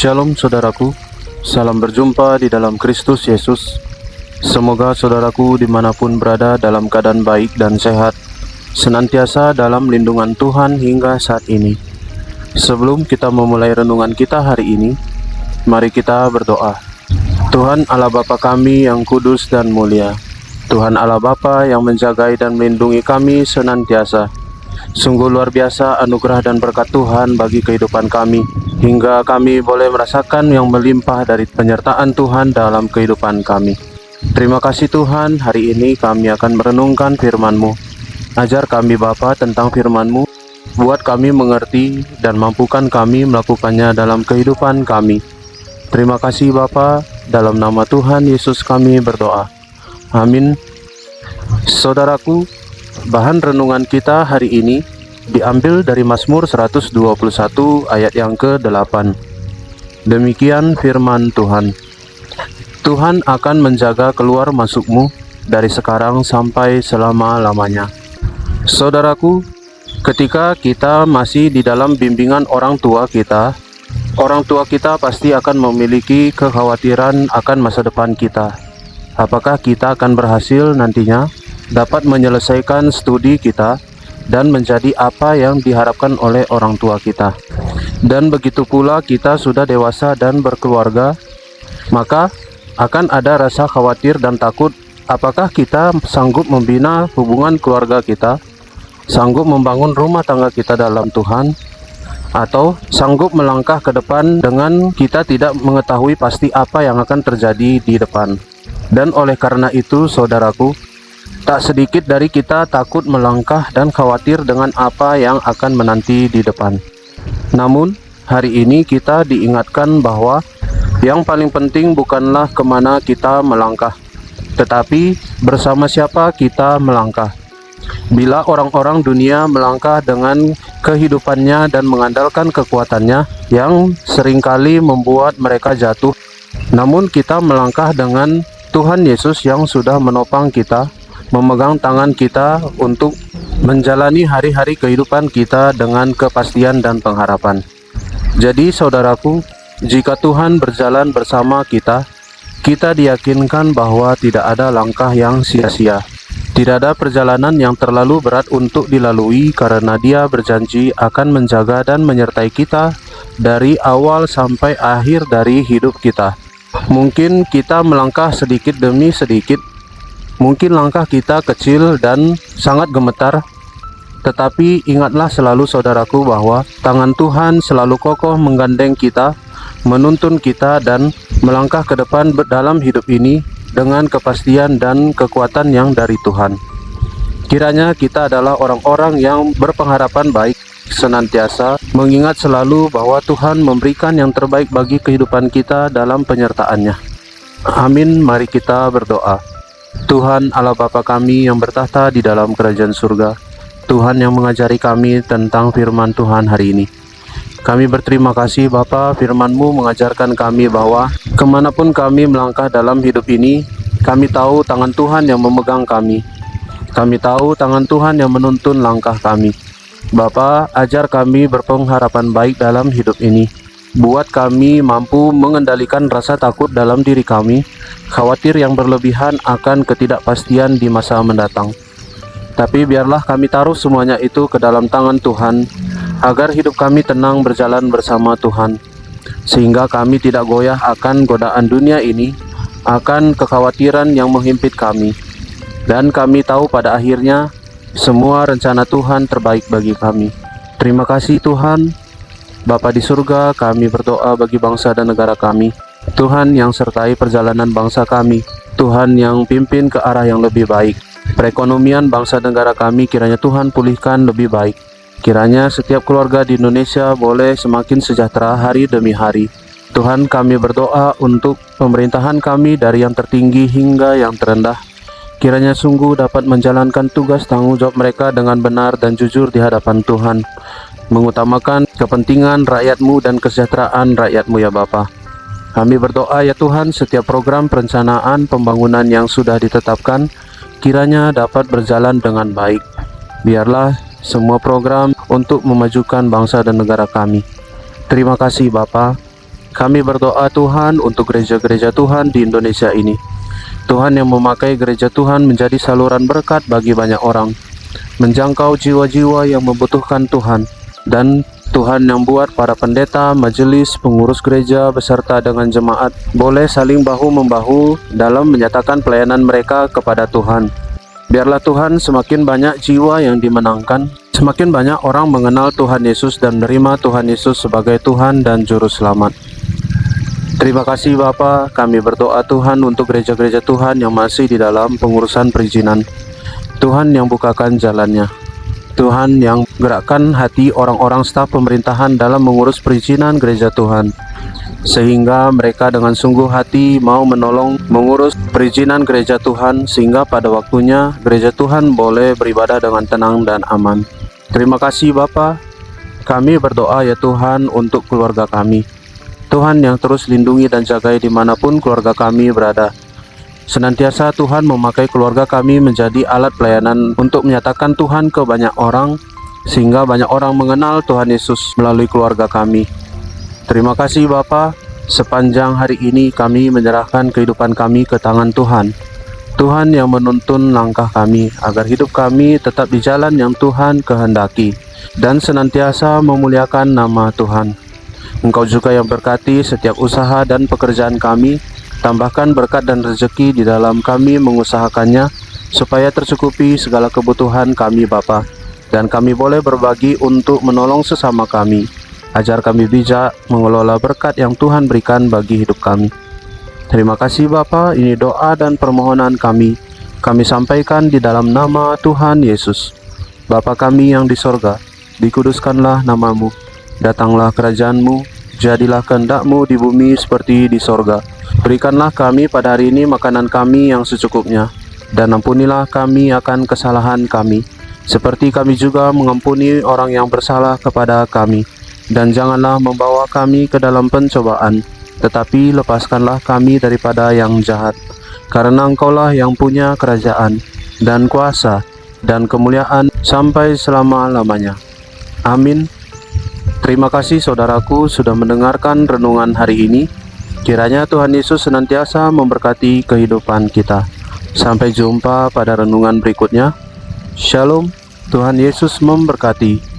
Shalom saudaraku, salam berjumpa di dalam Kristus Yesus. Semoga saudaraku dimanapun berada dalam keadaan baik dan sehat, senantiasa dalam lindungan Tuhan hingga saat ini. Sebelum kita memulai renungan kita hari ini, mari kita berdoa. Tuhan Allah Bapa kami yang kudus dan mulia, Tuhan Allah Bapa yang menjagai dan melindungi kami senantiasa. Sungguh luar biasa anugerah dan berkat Tuhan bagi kehidupan kami, hingga kami boleh merasakan yang melimpah dari penyertaan Tuhan dalam kehidupan kami. Terima kasih Tuhan, hari ini kami akan merenungkan firman-Mu. Ajar kami Bapa tentang firman-Mu, buat kami mengerti dan mampukan kami melakukannya dalam kehidupan kami. Terima kasih Bapa, dalam nama Tuhan Yesus kami berdoa. Amin. Saudaraku, bahan renungan kita hari ini diambil dari Mazmur 121 ayat yang ke-8. Demikian firman Tuhan. Tuhan akan menjaga keluar masukmu dari sekarang sampai selama-lamanya. Saudaraku, ketika kita masih di dalam bimbingan orang tua kita pasti akan memiliki kekhawatiran akan masa depan kita. Apakah kita akan berhasil nantinya dapat menyelesaikan studi kita dan menjadi apa yang diharapkan oleh orang tua kita. Dan begitu pula kita sudah dewasa dan berkeluarga, maka akan ada rasa khawatir dan takut apakah kita sanggup membina hubungan keluarga kita, sanggup membangun rumah tangga kita dalam Tuhan, atau sanggup melangkah ke depan dengan kita tidak mengetahui pasti apa yang akan terjadi di depan. Dan oleh karena itu saudaraku, tak sedikit dari kita takut melangkah dan khawatir dengan apa yang akan menanti di depan. Namun, hari ini kita diingatkan bahwa yang paling penting bukanlah kemana kita melangkah, tetapi bersama siapa kita melangkah. Bila orang-orang dunia melangkah dengan kehidupannya dan mengandalkan kekuatannya yang seringkali membuat mereka jatuh, namun kita melangkah dengan Tuhan Yesus yang sudah menopang kita, memegang tangan kita untuk menjalani hari-hari kehidupan kita dengan kepastian dan pengharapan. Jadi saudaraku, jika Tuhan berjalan bersama kita, kita diyakinkan bahwa tidak ada langkah yang sia-sia. Tidak ada perjalanan yang terlalu berat untuk dilalui karena Dia berjanji akan menjaga dan menyertai kita dari awal sampai akhir dari hidup kita. Mungkin kita melangkah sedikit demi sedikit, mungkin langkah kita kecil dan sangat gemetar, tetapi ingatlah selalu saudaraku bahwa tangan Tuhan selalu kokoh menggandeng kita, menuntun kita dan melangkah ke depan dalam hidup ini dengan kepastian dan kekuatan yang dari Tuhan. Kiranya kita adalah orang-orang yang berpengharapan baik, senantiasa mengingat selalu bahwa Tuhan memberikan yang terbaik bagi kehidupan kita dalam penyertaan-Nya. Amin. Mari kita berdoa. Tuhan Allah Bapa kami yang bertahta di dalam kerajaan surga, Tuhan yang mengajari kami tentang firman Tuhan hari ini, kami berterima kasih Bapa, firman-Mu mengajarkan kami bahwa kemanapun kami melangkah dalam hidup ini, kami tahu tangan Tuhan yang memegang kami. Kami tahu tangan Tuhan yang menuntun langkah kami. Bapa, ajar kami berpengharapan baik dalam hidup ini. Buat kami mampu mengendalikan rasa takut dalam diri kami, khawatir yang berlebihan akan ketidakpastian di masa mendatang. Tapi biarlah kami taruh semuanya itu ke dalam tangan Tuhan, agar hidup kami tenang berjalan bersama Tuhan, sehingga kami tidak goyah akan godaan dunia ini, akan kekhawatiran yang menghimpit kami. Dan kami tahu pada akhirnya, semua rencana Tuhan terbaik bagi kami. Terima kasih Tuhan. Bapa di surga, kami berdoa bagi bangsa dan negara kami. Tuhan yang sertai perjalanan bangsa kami, Tuhan yang pimpin ke arah yang lebih baik. Perekonomian bangsa negara kami kiranya Tuhan pulihkan lebih baik. Kiranya setiap keluarga di Indonesia boleh semakin sejahtera hari demi hari. Tuhan, kami berdoa untuk pemerintahan kami dari yang tertinggi hingga yang terendah. Kiranya sungguh dapat menjalankan tugas tanggung jawab mereka dengan benar dan jujur di hadapan Tuhan, mengutamakan kepentingan rakyat-Mu dan kesejahteraan rakyat-Mu ya Bapa. Kami berdoa ya Tuhan, setiap program perencanaan pembangunan yang sudah ditetapkan kiranya dapat berjalan dengan baik. Biarlah semua program untuk memajukan bangsa dan negara kami. Terima kasih Bapa. Kami berdoa Tuhan untuk gereja-gereja Tuhan di Indonesia ini. Tuhan yang memakai gereja Tuhan menjadi saluran berkat bagi banyak orang, menjangkau jiwa-jiwa yang membutuhkan Tuhan. Dan Tuhan yang buat para pendeta, majelis, pengurus gereja beserta dengan jemaat boleh saling bahu-membahu dalam menyatakan pelayanan mereka kepada Tuhan. Biarlah Tuhan semakin banyak jiwa yang dimenangkan, semakin banyak orang mengenal Tuhan Yesus dan menerima Tuhan Yesus sebagai Tuhan dan Juru Selamat. Terima kasih Bapa, kami berdoa Tuhan untuk gereja-gereja Tuhan yang masih di dalam pengurusan perizinan. Tuhan yang bukakan jalannya. Tuhan yang gerakkan hati orang-orang staf pemerintahan dalam mengurus perizinan gereja Tuhan, sehingga mereka dengan sungguh hati mau menolong mengurus perizinan gereja Tuhan, sehingga pada waktunya gereja Tuhan boleh beribadah dengan tenang dan aman. Terima kasih Bapa. Kami berdoa ya Tuhan untuk keluarga kami. Tuhan yang terus lindungi dan jagai dimanapun keluarga kami berada. Senantiasa Tuhan memakai keluarga kami menjadi alat pelayanan untuk menyatakan Tuhan ke banyak orang, sehingga banyak orang mengenal Tuhan Yesus melalui keluarga kami. Terima kasih Bapa. Sepanjang hari ini kami menyerahkan kehidupan kami ke tangan Tuhan. Tuhan yang menuntun langkah kami agar hidup kami tetap di jalan yang Tuhan kehendaki dan senantiasa memuliakan nama Tuhan. Engkau juga yang berkati setiap usaha dan pekerjaan kami. Tambahkan berkat dan rezeki di dalam kami mengusahakannya, supaya tercukupi segala kebutuhan kami Bapa, dan kami boleh berbagi untuk menolong sesama kami. Ajar kami bijak mengelola berkat yang Tuhan berikan bagi hidup kami. Terima kasih Bapa, ini doa dan permohonan kami sampaikan di dalam nama Tuhan Yesus. Bapa kami yang di sorga, dikuduskanlah namamu, datanglah kerajaan-Mu, jadilah kehendak-Mu di bumi seperti di sorga. Berikanlah kami pada hari ini makanan kami yang secukupnya, dan ampunilah kami akan kesalahan kami, seperti kami juga mengampuni orang yang bersalah kepada kami. Dan janganlah membawa kami ke dalam pencobaan, tetapi lepaskanlah kami daripada yang jahat. Karena Engkaulah yang punya kerajaan, dan kuasa, dan kemuliaan sampai selama-lamanya. Amin. Terima kasih saudaraku sudah mendengarkan renungan hari ini. Kiranya Tuhan Yesus senantiasa memberkati kehidupan kita. Sampai jumpa pada renungan berikutnya. Shalom, Tuhan Yesus memberkati.